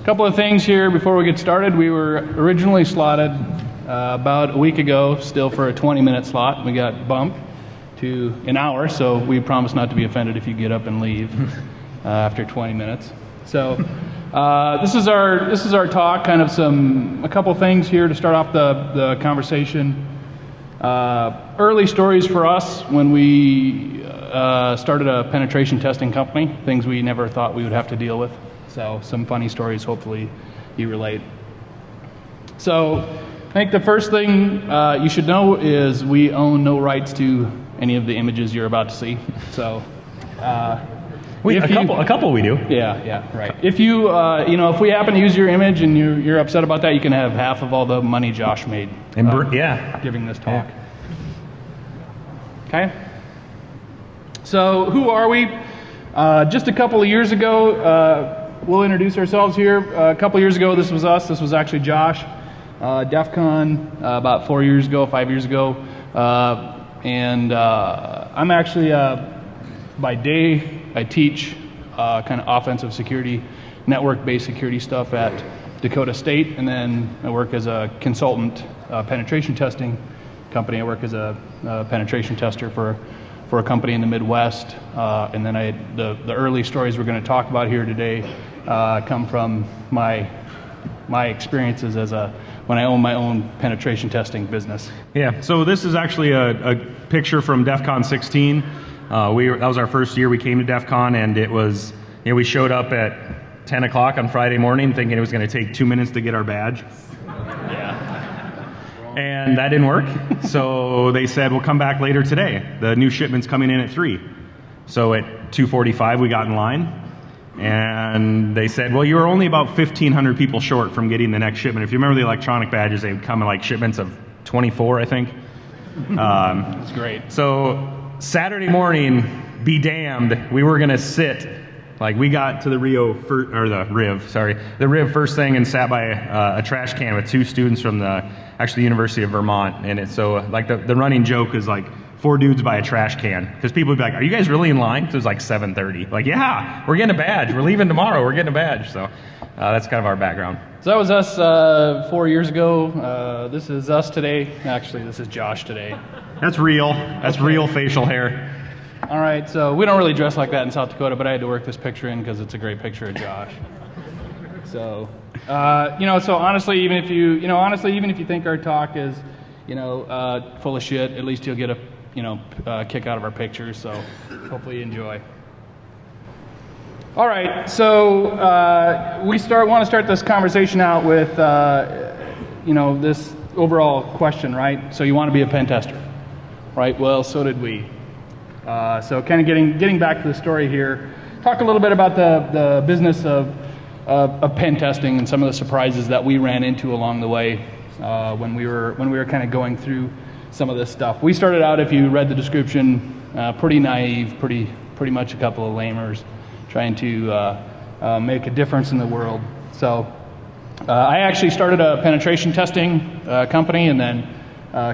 couple of things here before we get started. We were originally slotted about a week ago, still for a 20-minute slot. We got bumped to an hour, so we promise not to be offended if you get up and leave after 20 minutes. So this is our talk, kind of a couple things here to start off the conversation. Early stories for us when we started a penetration testing company, things we never thought we would have to deal with. So some funny stories, hopefully you relate. So I think the first thing you should know is we own no rights to any of the images you're about to see. So a couple we do. Yeah, right. If you if we happen to use your image and you're upset about that, you can have half of all the money Josh made. Giving this talk. Yeah. Okay. So who are we? Just a couple of years ago, we'll introduce ourselves here. A couple of years ago, this was us. This was actually Josh. DEFCON about 5 years ago. And I'm actually, by day, I teach kind of offensive security, network-based security stuff at Dakota State, and then I work as a consultant penetration testing company. I work as a penetration tester for a company in the Midwest, and then the early stories we're going to talk about here today come from my experiences when I own my own penetration testing business. Yeah, so this is actually a picture from DEFCON 16. That was our first year we came to DEFCON, and it was, we showed up at 10 o'clock on Friday morning thinking it was going to take 2 minutes to get our badge. And that didn't work, so they said, we'll come back later today. The new shipment's coming in at 3. So at 2:45 we got in line, and they said, well, you were only about 1,500 people short from getting the next shipment. If you remember the electronic badges, they would come in like shipments of 24, I think. That's great. So Saturday morning, be damned, we were going to sit. Like, we got to the Riv first thing and sat by a trash can with 2 students from the University of Vermont. And it's so, like, the running joke is like 4 dudes by a trash can. Because people would be like, are you guys really in line? Because it was like 7:30. Like, yeah, we're getting a badge. We're leaving tomorrow. We're getting a badge. So that's kind of our background. So that was us 4 years ago. This is us today. Actually, this is Josh today. That's real. That's real facial hair. All right, so we don't really dress like that in South Dakota, but I had to work this picture in because it's a great picture of Josh. So, so honestly, even if you think our talk is, full of shit, at least you'll get a kick out of our pictures. So, hopefully you enjoy. All right, so want to start this conversation out with, this overall question, right? So you want to be a pen tester, right? Well, so did we. So kind of getting back to the story here, talk a little bit about the business of pen testing and some of the surprises that we ran into along the way when we were kind of going through some of this stuff. We started out, if you read the description, pretty naive, pretty much a couple of lamers, trying to make a difference in the world. So I actually started a penetration testing company, and then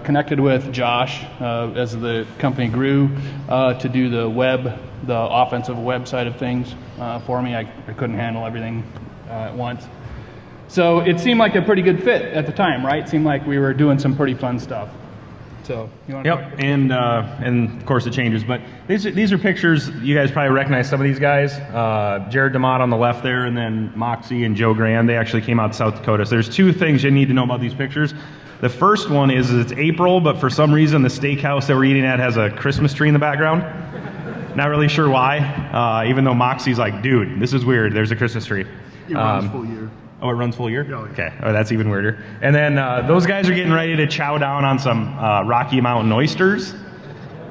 connected with Josh as the company grew to do the offensive web side of things for me. I couldn't handle everything at once. So it seemed like a pretty good fit at the time, right? It seemed like we were doing some pretty fun stuff. So you want to Yep, and of course it changes, but these are pictures. You guys probably recognize some of these guys. Jared DeMott on the left there, and then Moxie and Joe Grand. They actually came out to South Dakota. So there's 2 things you need to know about these pictures. The first one is it's April, but for some reason the steakhouse that we're eating at has a Christmas tree in the background. Not really sure why, even though Moxie's like, dude, this is weird, there's a Christmas tree. It runs full year. Oh, it runs full year? Yeah. Okay, that's even weirder. And then those guys are getting ready to chow down on some Rocky Mountain oysters.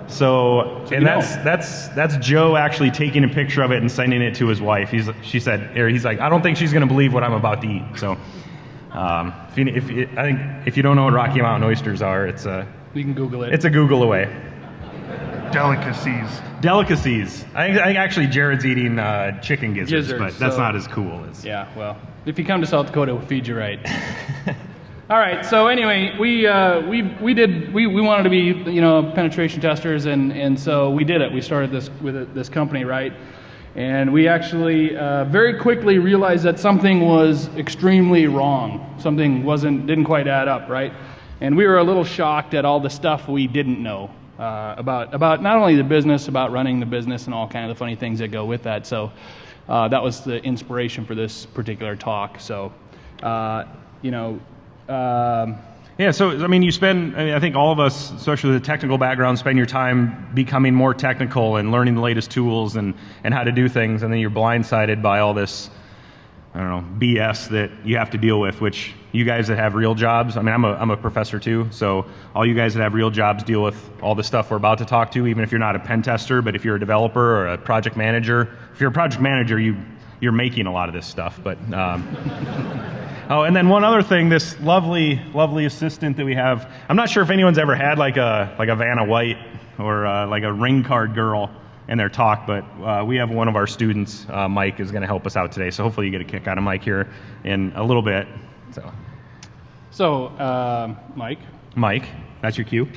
So and that's Joe actually taking a picture of it and sending it to his wife. He's like, I don't think she's going to believe what I'm about to eat. So if you don't know what Rocky Mountain oysters are, you can Google it. It's a Google away. Delicacies. I think actually Jared's eating chicken gizzards, but that's not as cool as. Yeah, well, if you come to South Dakota, we'll feed you right. All right. So anyway, we wanted to be penetration testers, and so we did it. We started this company, right? And we actually very quickly realized that something was extremely wrong. Something didn't quite add up, right? And we were a little shocked at all the stuff we didn't know about not only the business, about running the business and all kind of the funny things that go with that. So that was the inspiration for this particular talk. So, Yeah, so I mean, I think all of us, especially with a technical background, spend your time becoming more technical and learning the latest tools and how to do things, and then you're blindsided by all this, I don't know, BS that you have to deal with, which you guys that have real jobs, I mean, I'm a professor too, so all you guys that have real jobs deal with all the stuff we're about to talk to, even if you're not a pen tester, but if you're a developer or a project manager. If you're a project manager, you're making a lot of this stuff, but... Oh, and then one other thing, this lovely assistant that we have. I'm not sure if anyone's ever had like a Vanna White or like a ring card girl in their talk, but we have one of our students, Mike, is going to help us out today. So hopefully you get a kick out of Mike here in a little bit. So, Mike, that's your cue. Woo!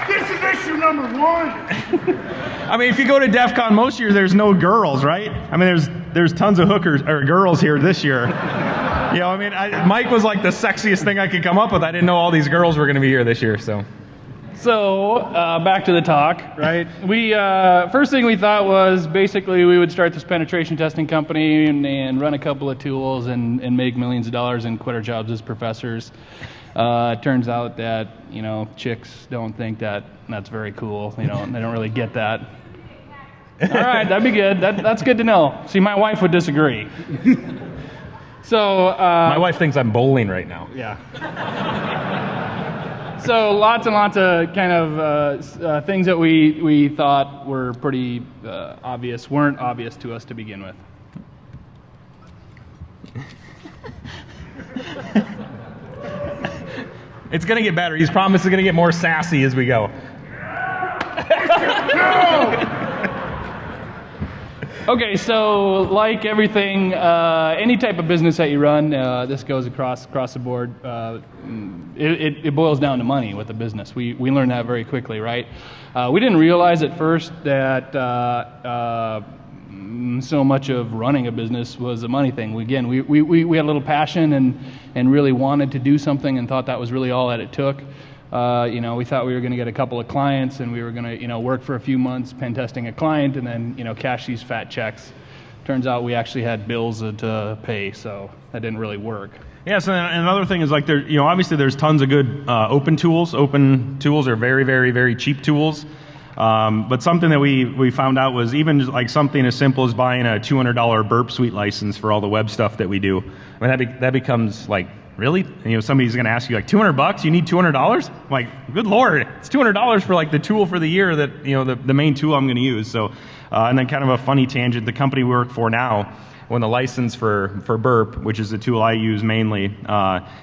This is issue number 1. I mean, if you go to DEFCON most years, there's no girls, right? I mean, there's tons of hookers or girls here this year. You know, I mean, Mike was like the sexiest thing I could come up with. I didn't know all these girls were going to be here this year, so. So back to the talk, right? We first thing we thought was basically we would start this penetration testing company and run a couple of tools and make millions of dollars and quit our jobs as professors. It turns out that, you know, chicks don't think that that's very cool. You know, they don't really get that. All right, that'd be good. That's good to know. See, my wife would disagree. So my wife thinks I'm bowling right now. Yeah. So lots and lots of kind of things that we thought were pretty obvious weren't obvious to us to begin with. It's going to get better. He's promised it's going to get more sassy as we go. Okay, so like everything, any type of business that you run, this goes across the board. It boils down to money with the business. We learned that very quickly, right? We didn't realize at first that so much of running a business was a money thing. We had a little passion and really wanted to do something and thought that was really all that it took. You know, we thought we were going to get a couple of clients and we were going to, you know, work for a few months pen testing a client and then, you know, cash these fat checks. Turns out we actually had bills to pay, so that didn't really work. Yeah, so another thing is like there, you know, obviously there's tons of good open tools. Open tools are very, very, very cheap tools. But something that we found out was even like something as simple as buying a $200 burp suite license for all the web stuff that we do. I mean, that becomes like, really? And, you know, somebody's going to ask you like $200? You need $200? I'm like, good Lord, it's $200 for like the tool for the year that, you know, the main tool I'm going to use. So, and then kind of a funny tangent, the company we work for now, when the license for burp, which is the tool I use mainly,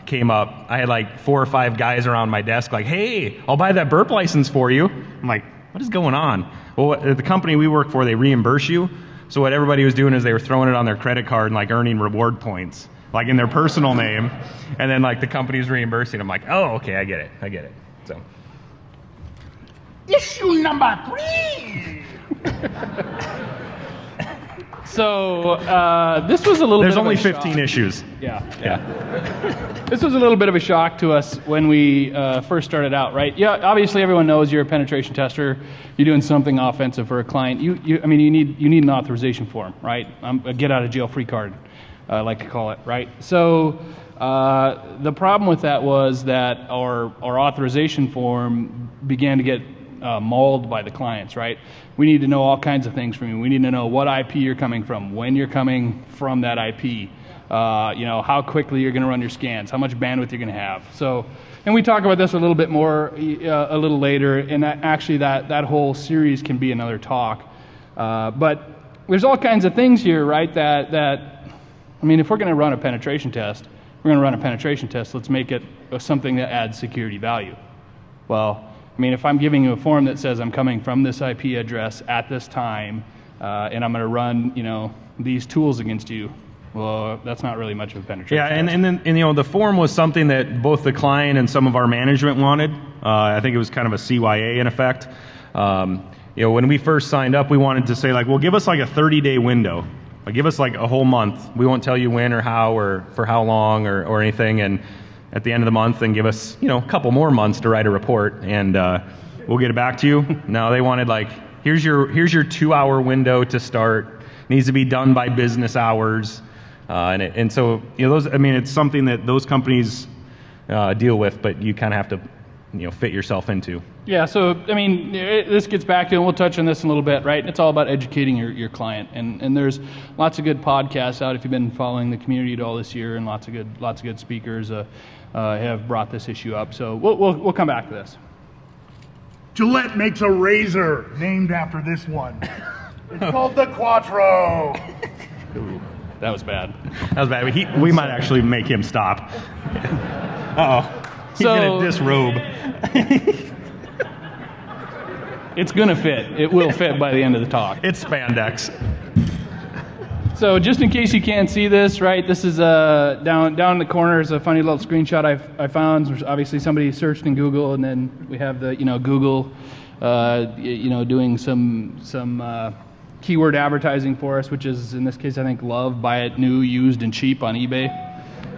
came up, I had like 4 or 5 guys around my desk like, hey, I'll buy that burp license for you. I'm like, what is going on? Well, the company we work for, they reimburse you. So what everybody was doing is they were throwing it on their credit card and like earning reward points, like in their personal name, and then like the company's reimbursing. I'm like, oh, okay, I get it. So. Issue number 3. So this was a little There's bit only of a 15 shock. issues. Yeah. This was a little bit of a shock to us when we first started out, right? Yeah, obviously everyone knows you're a penetration tester. You're doing something offensive for a client. You need an authorization form, right? A get out of jail free card, I like to call it, right? So the problem with that was that our authorization form began to get mauled by the clients, right? We need to know all kinds of things from you. We need to know what IP you're coming from, when you're coming from that IP, you know, how quickly you're going to run your scans, how much bandwidth you're going to have. So, and we talk about this a little bit more a little later, and actually that whole series can be another talk. But there's all kinds of things here, right, that I mean, if we're going to run a penetration test, let's make it something that adds security value. Well, I mean, if I'm giving you a form that says I'm coming from this IP address at this time, and I'm going to run, you know, these tools against you, Well, that's not really much of a penetration Yeah, test. and then you know, the form was something that both the client and some of our management wanted. I think it was kind of a CYA in effect. You know, when we first signed up, we wanted to say like, well, give us like a 30-day window. Like, give us like a whole month. We won't tell you when or how or for how long or anything. And at the end of the month, then give us, you know, a couple more months to write a report, and we'll get it back to you. No, they wanted like, here's your 2-hour window to start. Needs to be done by business hours. And so, you know, those, I mean, it's something that those companies deal with, but you kind of have to, you know, fit yourself into. Yeah, so, I mean, this gets back to, and we'll touch on this in a little bit, right? It's all about educating your client. And there's lots of good podcasts out if you've been following the community at all this year, and lots of good speakers have brought this issue up. So we'll come back to this. Gillette makes a razor named after this one. It's called the Quattro. Ooh, that was bad. That was bad. We might actually make him stop. Uh-oh. He's going to disrobe. It's going to fit. It will fit by the end of the talk. It's spandex. So just in case you can't see this, right, this is down in the corner is a funny little screenshot I found. Obviously somebody searched in Google, and then we have the, you know, Google, you know, doing some keyword advertising for us, which is, in this case, I think, love, buy it new, used, and cheap on eBay.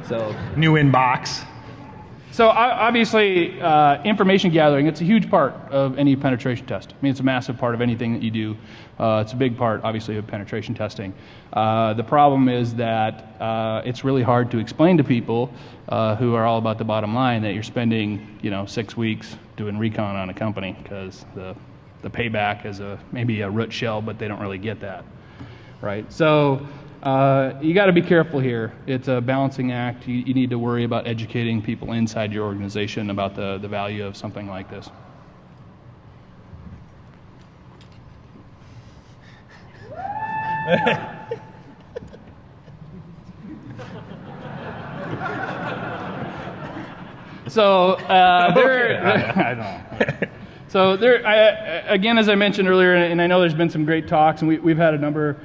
So New inbox. So obviously, information gathering, it's a huge part of any penetration test. I mean, it's a massive part of anything that you do. It's a big part, obviously, of penetration testing. The problem is that it's really hard to explain to people who are all about the bottom line that you're spending, you know, 6 weeks doing recon on a company, because the payback is maybe a root shell, but they don't really get that, right? So you got to be careful here. It's a balancing act. You need to worry about educating people inside your organization about the value of something like this. So I know. So again, as I mentioned earlier, and I know there's been some great talks, and we've had a number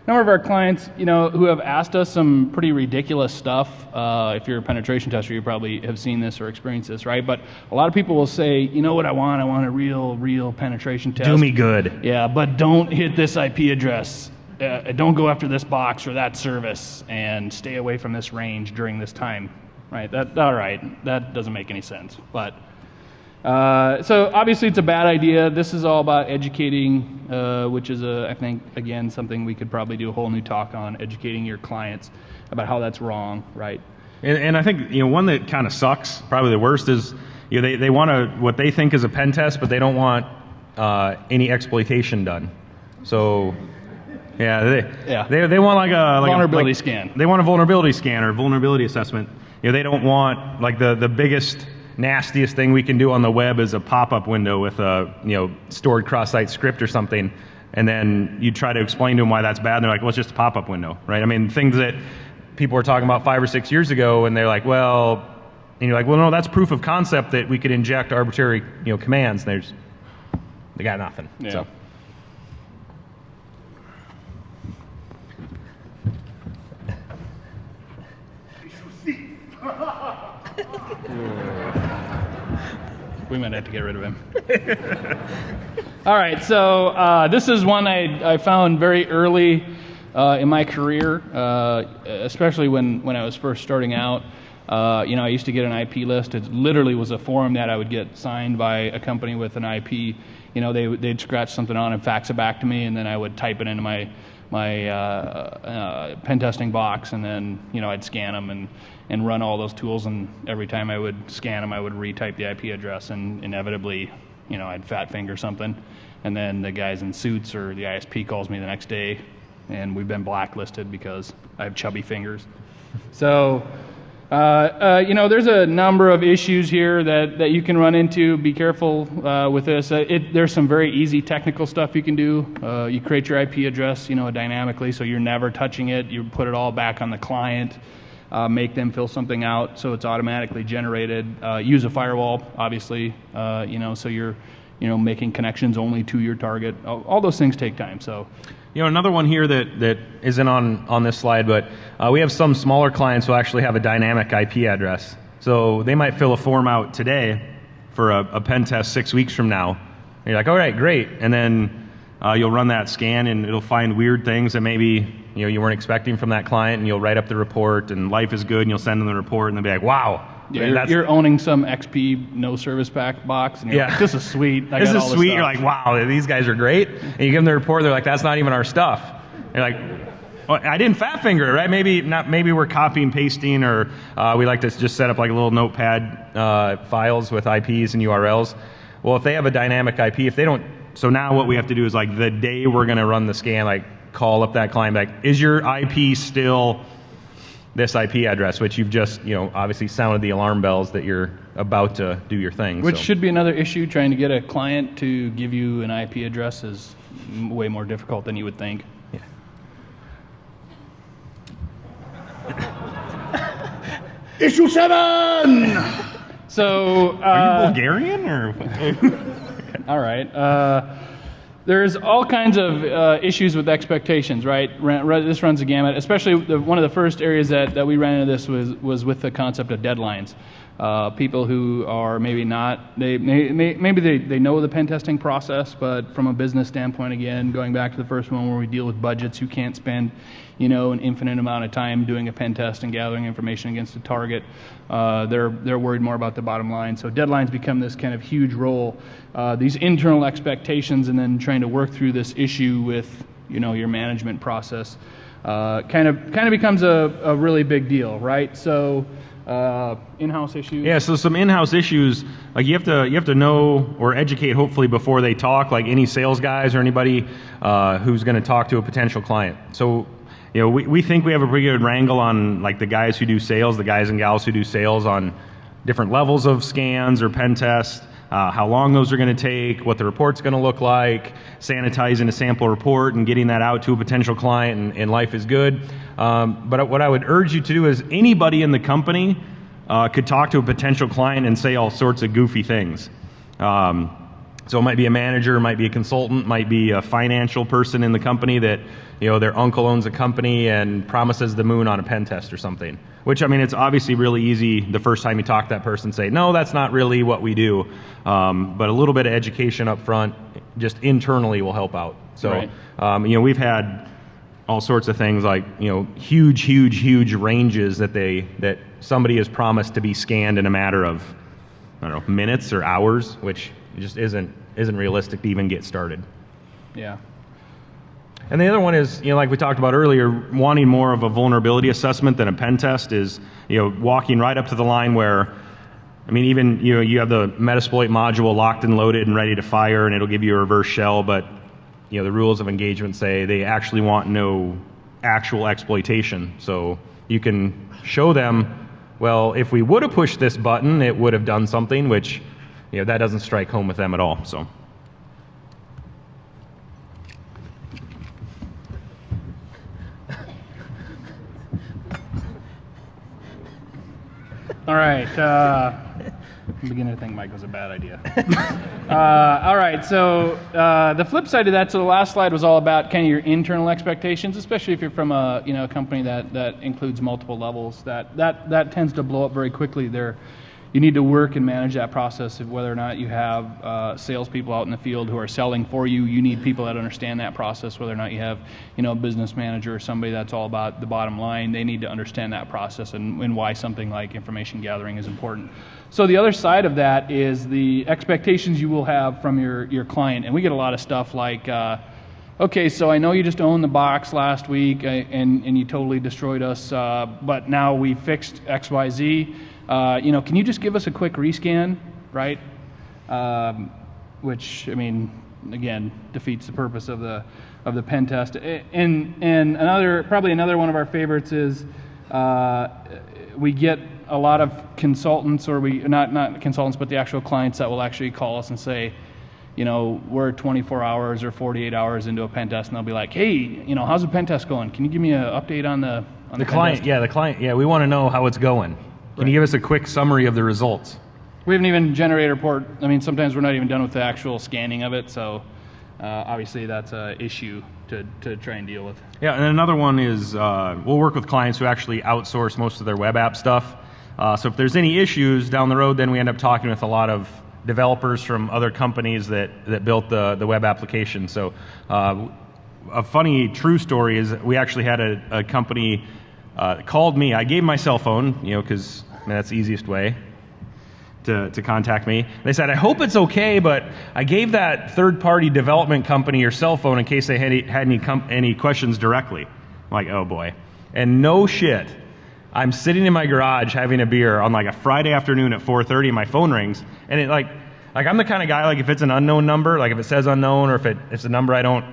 of our clients, you know, who have asked us some pretty ridiculous stuff. If you're a penetration tester, you probably have seen this or experienced this, right? But a lot of people will say, you know what I want? I want a real penetration test. Do me good. Yeah, but don't hit this IP address. Don't go after this box or that service, and stay away from this range during this time, right? All right, that doesn't make any sense. But so obviously it's a bad idea. This is all about educating, which is, I think, again, something we could probably do a whole new talk on, educating your clients about how that's wrong, right? And I think, you know, one that kind of sucks, probably the worst, is, you know, they want what they think is a pen test, but they don't want any exploitation done. So yeah, they want like a vulnerability scan. They want a vulnerability scan or vulnerability assessment. You know, they don't want like the biggest, nastiest thing we can do on the web is a pop-up window with a, you know, stored cross-site script or something, and then you try to explain to them why that's bad, and they're like, well, it's just a pop-up window, right? I mean, things that people were talking about 5 or 6 years ago, and they're like, well, and you're like, well, no, that's proof of concept that we could inject arbitrary, you know, commands, and they got nothing. Yeah. So. We might have to get rid of him. All right, so this is one I found very early in my career, especially when I was first starting out. You know, I used to get an IP list. It literally was a form that I would get signed by a company with an IP. You know, they'd scratch something on and fax it back to me, and then I would type it into my pen testing box, and then, you know, I'd scan them and run all those tools, and every time I would scan them, I would retype the IP address, and inevitably, you know, I'd fat finger something, and then the guys in suits or the ISP calls me the next day, and we've been blacklisted because I have chubby fingers. So, you know, there's a number of issues here that you can run into. Be careful with this. There's some very easy technical stuff you can do. You create your IP address, you know, dynamically, so you're never touching it. You put it all back on the client. Make them fill something out so it's automatically generated. Use a firewall, obviously, you know, so you're, you know, making connections only to your target. All those things take time. So You know, another one here that isn't on this slide, but we have some smaller clients who actually have a dynamic IP address. So they might fill a form out today for a pen test 6 weeks from now. And you're like, all right, great. And then you'll run that scan and it'll find weird things that maybe you weren't expecting from that client, and you'll write up the report and life is good, and you'll send them the report and they'll be like, wow. Yeah, you're owning some XP no service pack box, and you're like, this is sweet. This is sweet. You're like, wow, these guys are great. And you give them the report, they're like, that's not even our stuff. You're like, well, I didn't fat finger it, right? Maybe we're copying, pasting, or we like to just set up like a little notepad files with IPs and URLs. Well, if they have a dynamic IP, if they don't, so now what we have to do is like the day we're going to run the scan, like call up that client, like, is your IP still this IP address, which you've just, obviously sounded the alarm bells that you're about to do your thing. Which should be another issue. Trying to get a client to give you an IP address is way more difficult than you would think. Yeah. Issue 7! So, are you Bulgarian or? All right. There's all kinds of issues with expectations, right? This runs a gamut. Especially one of the first areas that we ran into this was with the concept of deadlines. People who are maybe not, maybe they know the pen testing process, but from a business standpoint, again, going back to the first one where we deal with budgets who can't spend, an infinite amount of time doing a pen test and gathering information against a target. They're worried more about the bottom line. So deadlines become this kind of huge role. These internal expectations, and then trying to work through this issue with, your management process, kind of becomes a really big deal, right? So. In-house issues? Yeah, so some in-house issues, like you have to know or educate hopefully before they talk, like any sales guys or anybody who's going to talk to a potential client. So, we think we have a pretty good wrangle on like the guys who do sales, the guys and gals who do sales on different levels of scans or pen tests, how long those are going to take, what the report's going to look like, sanitizing a sample report and getting that out to a potential client, and life is good. But what I would urge you to do is anybody in the company could talk to a potential client and say all sorts of goofy things. So it might be a manager, it might be a consultant, might be a financial person in the company that, their uncle owns a company and promises the moon on a pen test or something. Which, it's obviously really easy the first time you talk to that person, say, no, that's not really what we do. But a little bit of education up front, just internally, will help out. So, right. We've had all sorts of things like, huge ranges that somebody has promised to be scanned in a matter of, minutes or hours, which just isn't realistic to even get started. Yeah. And the other one is, like we talked about earlier, wanting more of a vulnerability assessment than a pen test is, walking right up to the line where, even, you have the Metasploit module locked and loaded and ready to fire, and it'll give you a reverse shell, but, the rules of engagement say they actually want no actual exploitation. So you can show them, well, if we would have pushed this button, it would have done something, which, that doesn't strike home with them at all, so. All right. I'm beginning to think Mike was a bad idea. All right. So the flip side of that, so the last slide was all about kind of your internal expectations, especially if you're from a company that includes multiple levels. That tends to blow up very quickly. You need to work and manage that process of whether or not you have salespeople out in the field who are selling for you. You need people that understand that process, whether or not you have a business manager or somebody that's all about the bottom line. They need to understand that process and why something like information gathering is important. So the other side of that is the expectations you will have from your client. And we get a lot of stuff like, okay, so I know you just owned the box last week and you totally destroyed us, but now we fixed XYZ. Can you just give us a quick rescan, right? Which, again, defeats the purpose of the pen test. And probably another one of our favorites is we get a lot of consultants, or not consultants, but the actual clients that will actually call us and say, we're 24 hours or 48 hours into a pen test, and they'll be like, hey, how's the pen test going? Can you give me an update on the client? Yeah, the client. Yeah, we want to know how it's going. Can you give us a quick summary of the results? We haven't even generated a report. Sometimes we're not even done with the actual scanning of it, so obviously that's an issue to try and deal with. Yeah, and another one is we'll work with clients who actually outsource most of their web app stuff. So if there's any issues down the road, then we end up talking with a lot of developers from other companies that built the web application. So a funny true story is we actually had a company called me. I gave my cell phone, because that's the easiest way to contact me. They said, I hope it's okay, but I gave that third-party development company your cell phone in case they had any questions directly. I'm like, oh boy. And no shit, I'm sitting in my garage having a beer on like a Friday afternoon at 4:30 and my phone rings, and it like I'm the kind of guy, like if it's an unknown number, like if it says unknown or if it's a number I don't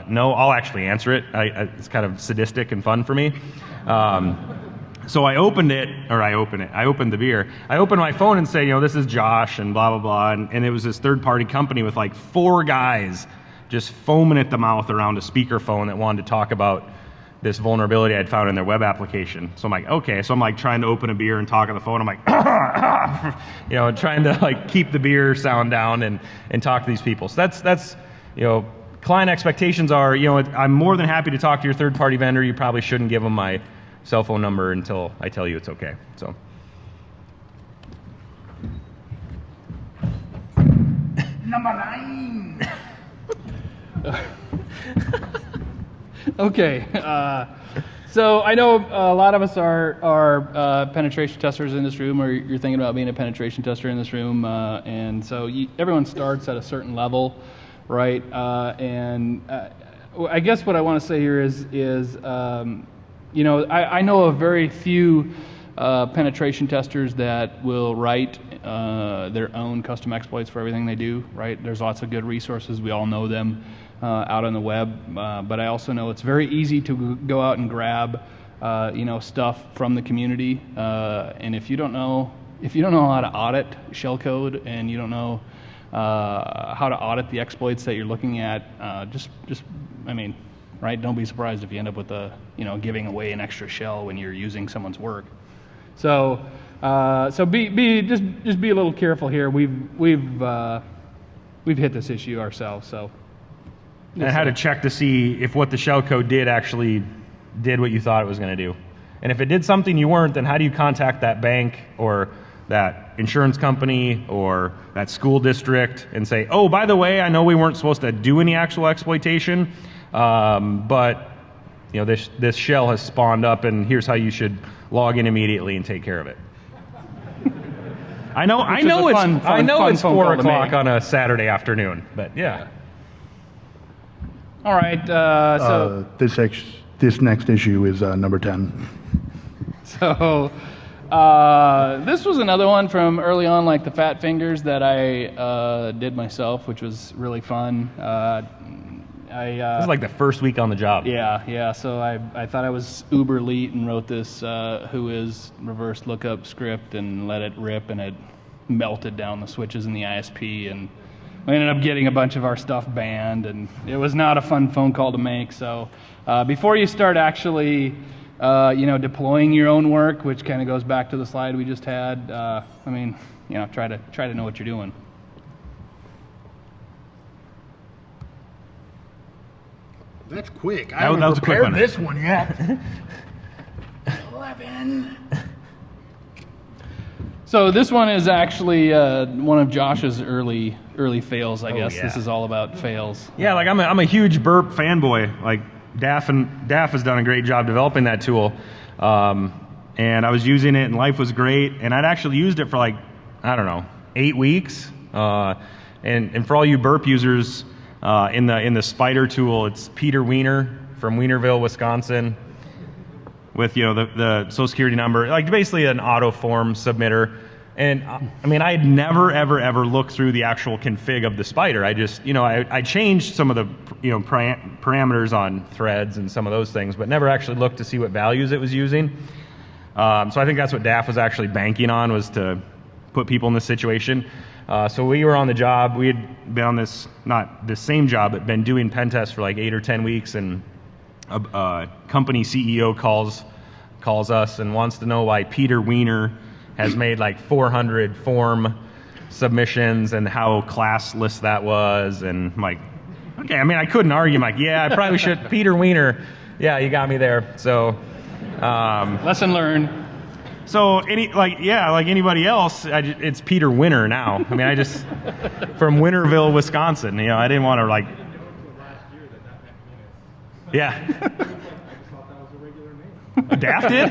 know, I'll actually answer it. It's kind of sadistic and fun for me. So I opened the beer. I opened my phone and say, this is Josh and blah, blah, blah. And it was this third-party company with like 4 guys just foaming at the mouth around a speakerphone that wanted to talk about this vulnerability I'd found in their web application. So I'm like, okay. So I'm like trying to open a beer and talk on the phone. I'm like, trying to like keep the beer sound down and talk to these people. So that's client expectations are, I'm more than happy to talk to your third-party vendor. You probably shouldn't give them my cell phone number until I tell you it's okay. So. Number 9. Okay, so I know a lot of us are penetration testers in this room, or you're thinking about being a penetration tester in this room, and so everyone starts at a certain level, right? I guess what I want to say here is I know of very few penetration testers that will write their own custom exploits for everything they do, right? There's lots of good resources. We all know them out on the web, but I also know it's very easy to go out and grab, stuff from the community. And if you don't know how to audit shellcode and you don't know how to audit the exploits that you're looking at, right? Don't be surprised if you end up with giving away an extra shell when you're using someone's work. So be a little careful here. We've hit this issue ourselves. So and I had to check to see if what the shellcode did actually did what you thought it was going to do. And if it did something you weren't, then how do you contact that bank or that insurance company or that school district and say, oh, by the way, I know we weren't supposed to do any actual exploitation, but this shell has spawned up, and here's how you should log in immediately and take care of it. I know it's 4 o'clock on a Saturday afternoon, but yeah. All right. So this next issue is number 10. So this was another one from early on, like the fat fingers that I did myself, which was really fun. This is like the first week on the job. Yeah. So I thought I was uber elite and wrote this whois reverse lookup script and let it rip, and it melted down the switches in the ISP, and we ended up getting a bunch of our stuff banned, and it was not a fun phone call to make. So before you start actually deploying your own work, which kind of goes back to the slide we just had, try to know what you're doing. That's quick. I That haven't was a quick prepared one. this one yet. 11. So this one is actually one of Josh's early fails, I guess. Yeah. This is all about fails. Yeah, like I'm a huge burp fanboy. Like DAF has done a great job developing that tool, and I was using it and life was great. And I'd actually used it for 8 weeks. And for all you burp users, in the spider tool, it's Peter Wiener from Wienerville, Wisconsin, with the Social Security number, like basically an auto form submitter. And I had never ever looked through the actual config of the spider. I just I changed some of the parameters on threads and some of those things, but never actually looked to see what values it was using. So I think that's what DAF was actually banking on, was to put people in this situation. So we were on the job. We had been on this, not the same job, but been doing pen tests for like 8 or 10 weeks, and a company CEO calls us and wants to know why Peter Wiener has made like 400 form submissions and how classless that was. And I'm like, Okay, I mean, I couldn't argue. I'm like, yeah, I probably should. Peter Wiener, yeah, you got me there. So, Lesson learned. so like anybody else, it's Peter Winter now. I mean, I just from Winterville, Wisconsin. You know, I didn't want to like. Yeah. Daft did?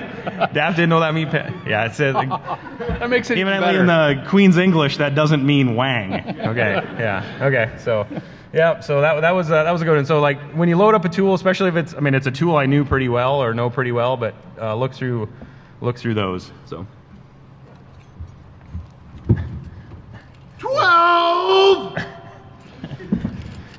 Daft didn't know that mean. Yeah, it said. That makes it Even better. in the Queen's English, that doesn't mean Wang. Okay. Yeah. Okay. So. Yeah, so that was a good one. So like when you load up a tool, especially if it's a tool I knew pretty well or know pretty well, but look through those. So 12.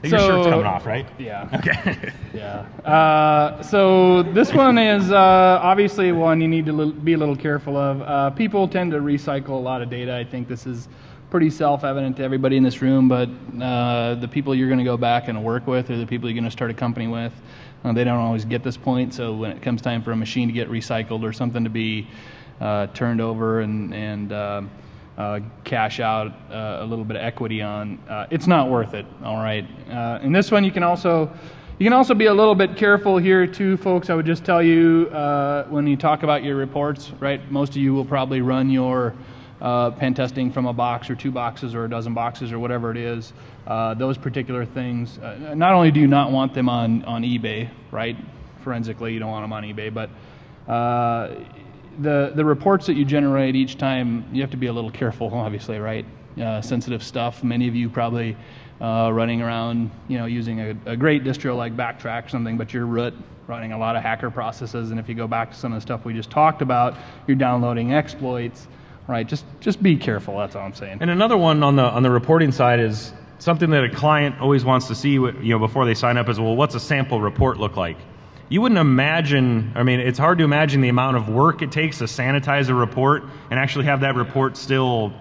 your shirt's coming off, right? Yeah. Okay. Yeah. So this one is obviously one you need to be a little careful of. People tend to recycle a lot of data. I think this is pretty self-evident to everybody in this room, but the people you're going to go back and work with or the people you're going to start a company with, they don't always get this point. So when it comes time for a machine to get recycled or something to be turned over and cash out a little bit of equity on, it's not worth it. All right. In this one, you can also be a little bit careful here too, folks. I would just tell you when you talk about your reports, right? Most of you will probably run your pen testing from a box or 2 boxes or a dozen boxes or whatever it is. Those particular things, not only do you not want them on eBay, right? Forensically, you don't want them on eBay, but the reports that you generate each time, you have to be a little careful, obviously, right? Sensitive stuff. Many of you probably running around, using a great distro like Backtrack or something, but you're running a lot of hacker processes, and if you go back to some of the stuff we just talked about, you're downloading exploits. Right, just be careful. That's all I'm saying. And another one on the reporting side is something that a client always wants to see, before they sign up is, well, what's a sample report look like? You wouldn't imagine. I mean, it's hard to imagine the amount of work it takes to sanitize a report and actually have that report still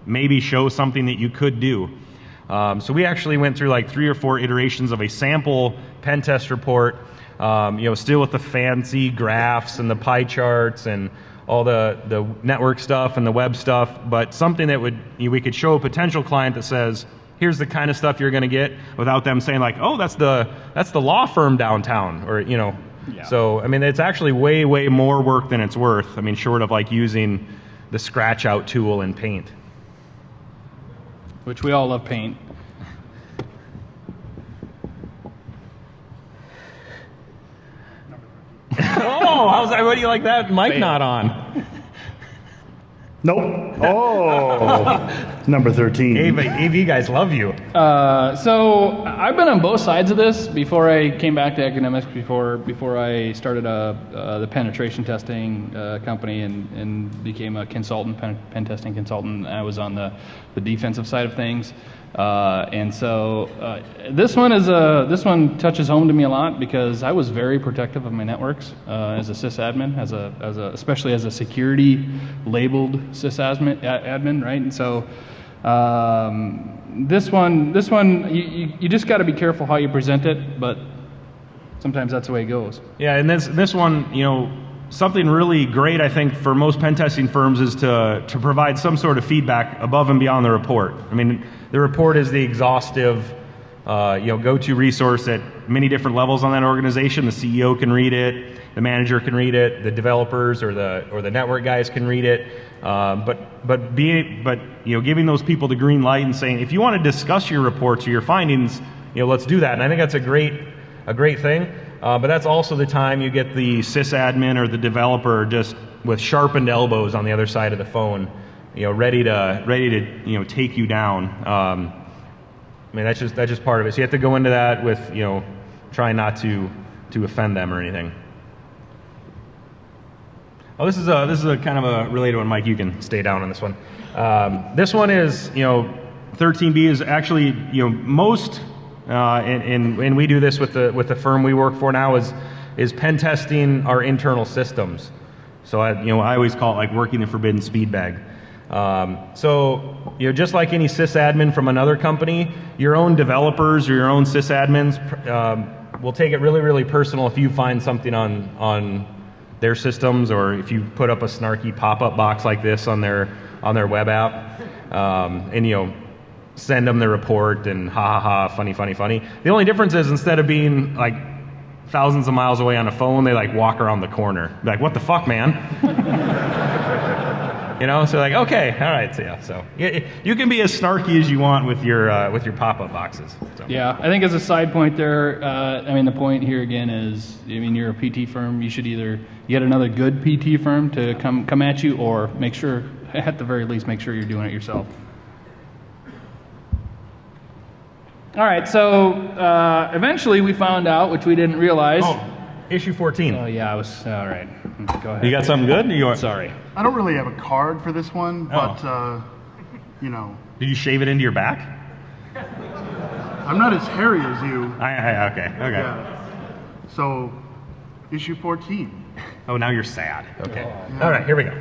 maybe show something that you could do. So we actually went through like 3 or 4 iterations of a sample pen test report. Still with the fancy graphs and the pie charts and all the network stuff and the web stuff, but something that we could show a potential client that says, here's the kind of stuff you're going to get, without them saying like, oh, that's the law firm downtown, or Yeah. So I mean, it's actually way more work than it's worth. I mean, short of like using the scratch out tool in Paint, which we all love Paint. Oh, what do you like that mic not on? Nope. Oh, number 13. AV guys love you. So I've been on both sides of this before I came back to academics, before I started the penetration testing company and became a consultant, pen testing consultant. I was on the defensive side of things. And so this one touches home to me a lot because I was very protective of my networks as a sysadmin, especially as a security labeled sysadmin, right? And so this one you just got to be careful how you present it, but sometimes that's the way it goes. Yeah, and this one, something really great I think for most pen testing firms is to provide some sort of feedback above and beyond the report. I mean, the report is the exhaustive go-to resource at many different levels on that organization. The CEO can read it, the manager can read it, the developers or the network guys can read it. But giving those people the green light and saying, if you want to discuss your reports or your findings, let's do that. And I think that's a great thing. But that's also the time you get the sysadmin or the developer just with sharpened elbows on the other side of the phone, ready to take you down. I mean, that's just part of it. So you have to go into that with trying not to offend them or anything. Oh, this is a kind of a related one, Mike. You can stay down on this one. This one is 13B is actually most. And we do this with the firm we work for now is pen testing our internal systems. So I always call it like working the forbidden speed bag. So just like any sysadmin from another company, your own developers or your own sysadmins will take it really personal if you find something on their systems, or if you put up a snarky pop-up box like this on their web app, and send them the report and ha ha ha, funny, funny, funny. The only difference is instead of being like thousands of miles away on a phone, they like walk around the corner. Be like, what the fuck, man? You know, so like, okay, all right, so yeah, so you can be as snarky as you want with your pop-up boxes. So. Yeah, I think as a side point there, I mean, the point here again is, I mean, you're a PT firm. You should either get another good PT firm to come at you, or make sure, at the very least, make sure you're doing it yourself. All right, so eventually we found out, which we didn't realize. Oh, issue 14. Oh yeah, I was all right. Go ahead. You got something good? Sorry. I don't really have a card for this one, but you know, Did you shave it into your back? I'm not as hairy as you. Okay. Yeah. So, issue 14. Oh, now you're sad. Okay. All right, here we go.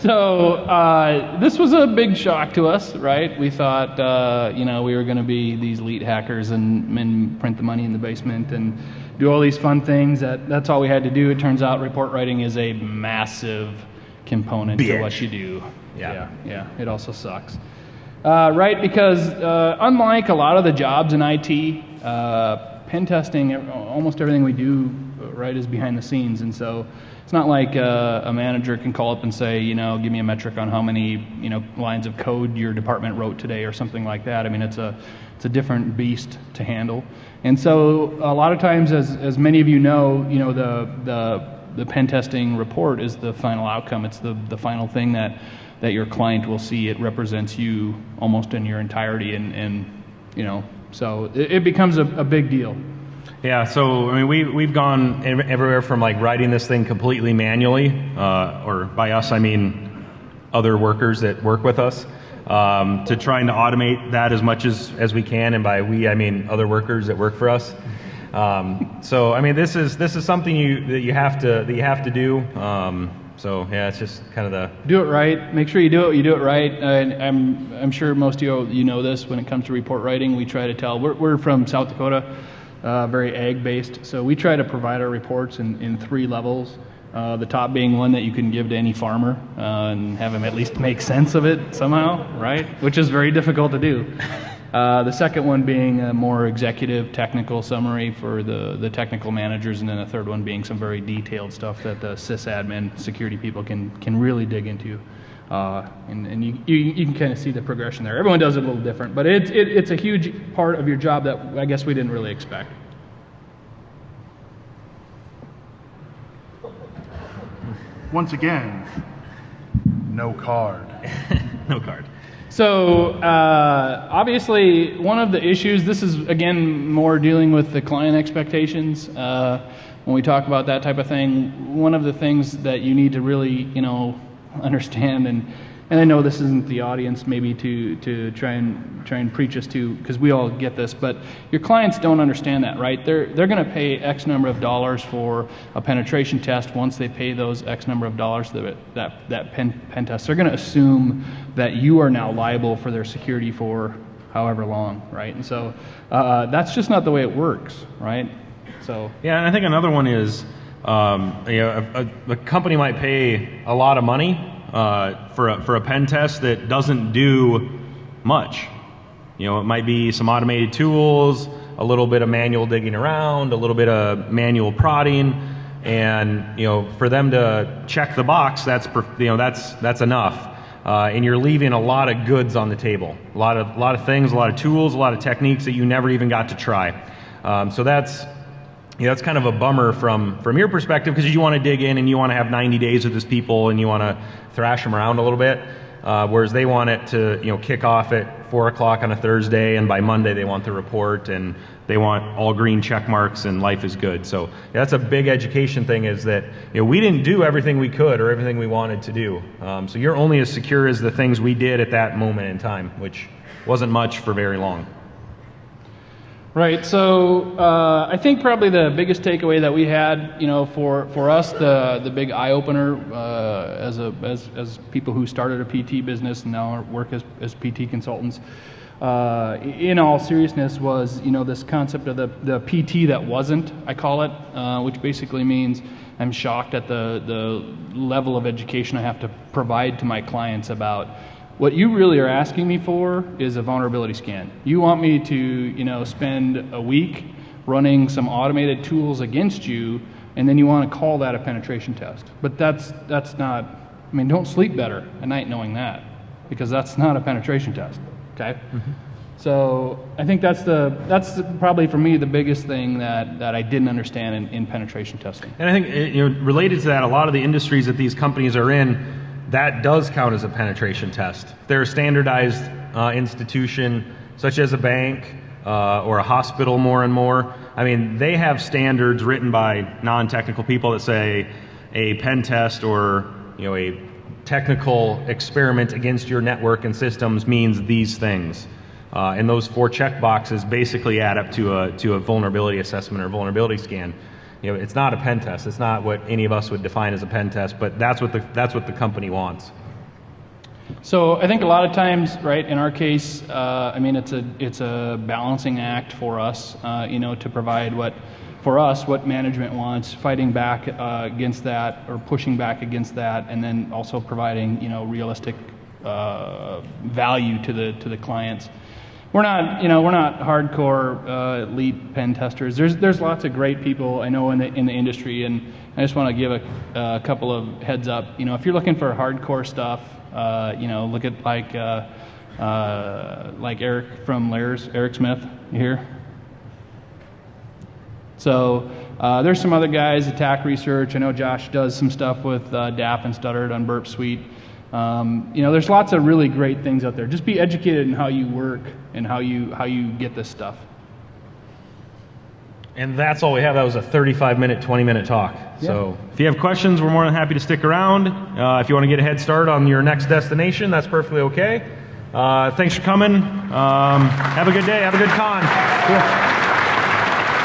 So this was a big shock to us, right? We thought, you know, we were going to be these elite hackers and print the money in the basement and do all these fun things. That's all we had to do. It turns out report writing is a massive component to what you do. Yeah. It also sucks. Right, because unlike a lot of the jobs in IT, pen testing, almost everything we do, right, is behind the scenes. And so it's not like a manager can call up and say, you know, give me a metric on how many, you know, lines of code your department wrote today or something like that. I mean, it's a different beast to handle. And so a lot of times, as many of you know, the pen testing report is the final outcome. It's the final thing that your client will see. It represents you almost in your entirety, and you know, so it becomes a big deal. Yeah, so I mean, we've gone everywhere from like writing this thing completely manually, or by us I mean other workers that work with us, to trying to automate that as much as we can, and by we I mean other workers that work for us. So I mean, this is something that you have to do. So yeah, it's just kind of the do it right. Make sure you do it right. And I'm sure most of you know this. When it comes to report writing, we try to tell. We're from South Dakota. Very ag-based, so we try to provide our reports in 3 levels. The top being one that you can give to any farmer and have him at least make sense of it somehow, right? Which is very difficult to do. The second one being a more executive technical summary for the technical managers, and then the third one being some very detailed stuff that the sysadmin security people can really dig into. And you can kind of see the progression there. Everyone does it a little different, but it's a huge part of your job that I guess we didn't really expect. Once again, no card. no card. So obviously one of the issues, this is again more dealing with the client expectations. When we talk about that type of thing, one of the things that you need to really, you know, understand, and I know this isn't the audience maybe to try and preach us to, because we all get this, but your clients don't understand that, right? They're going to pay X number of dollars for a penetration test. Once they pay those X number of dollars that pen test, they're going to assume that you are now liable for their security for however long, right? And so that's just not the way it works, right? So yeah, and I think another one is, a company might pay a lot of money for a pen test that doesn't do much. You know, it might be some automated tools, a little bit of manual digging around, a little bit of manual prodding, and you know, for them to check the box, that's enough. And you're leaving a lot of goods on the table, a lot of things, a lot of tools, a lot of techniques that you never even got to try. So that's kind of a bummer from your perspective, because you want to dig in and you want to have 90 days with these people and you want to thrash them around a little bit, whereas they want it to, you know, kick off at 4 o'clock on a Thursday, and by Monday they want the report and they want all green check marks and life is good. So yeah, that's a big education thing, is that, you know, we didn't do everything we could or everything we wanted to do. So you're only as secure as the things we did at that moment in time, which wasn't much for very long. Right. So I think probably the biggest takeaway that we had, you know, for us, the big eye opener as people who started a PT business and now work as PT consultants, in all seriousness, was, you know, this concept of the PT that wasn't, I call it, which basically means I'm shocked at the level of education I have to provide to my clients about What you really are asking me for is a vulnerability scan. You want me to, spend a week running some automated tools against you, and then you want to call that a penetration test. But that's not, don't sleep better at night knowing that, because that's not a penetration test, okay? Mm-hmm. So I think that's probably for me the biggest thing that I didn't understand in penetration testing. And I think related to that, a lot of the industries that these companies are in, that does count as a penetration test. If they're a standardized institution, such as a bank or a hospital more and more, they have standards written by non-technical people that say a pen test or a technical experiment against your network and systems means these things. And those 4 check boxes basically add up to a vulnerability assessment or vulnerability scan. It's not a pen test. It's not what any of us would define as a pen test, but that's what the company wants. So I think a lot of times, right, in our case, it's a balancing act for us, to provide what management wants, fighting back against that or pushing back against that, and then also providing, realistic value to the clients. We're not hardcore elite pen testers. There's lots of great people I know in the industry, and I just want to give a couple of heads up. If you're looking for hardcore stuff, look at like Eric from Lair's, Eric Smith. You here? So there's some other guys, Attack Research. I know Josh does some stuff with DAF and Stuttered on Burp Suite. There's lots of really great things out there. Just be educated in how you work and how you get this stuff. And that's all we have. That was a 35-minute, 20-minute talk. Yeah. So if you have questions, we're more than happy to stick around. If you want to get a head start on your next destination, that's perfectly okay. Thanks for coming. Have a good day. Have a good con. Cool.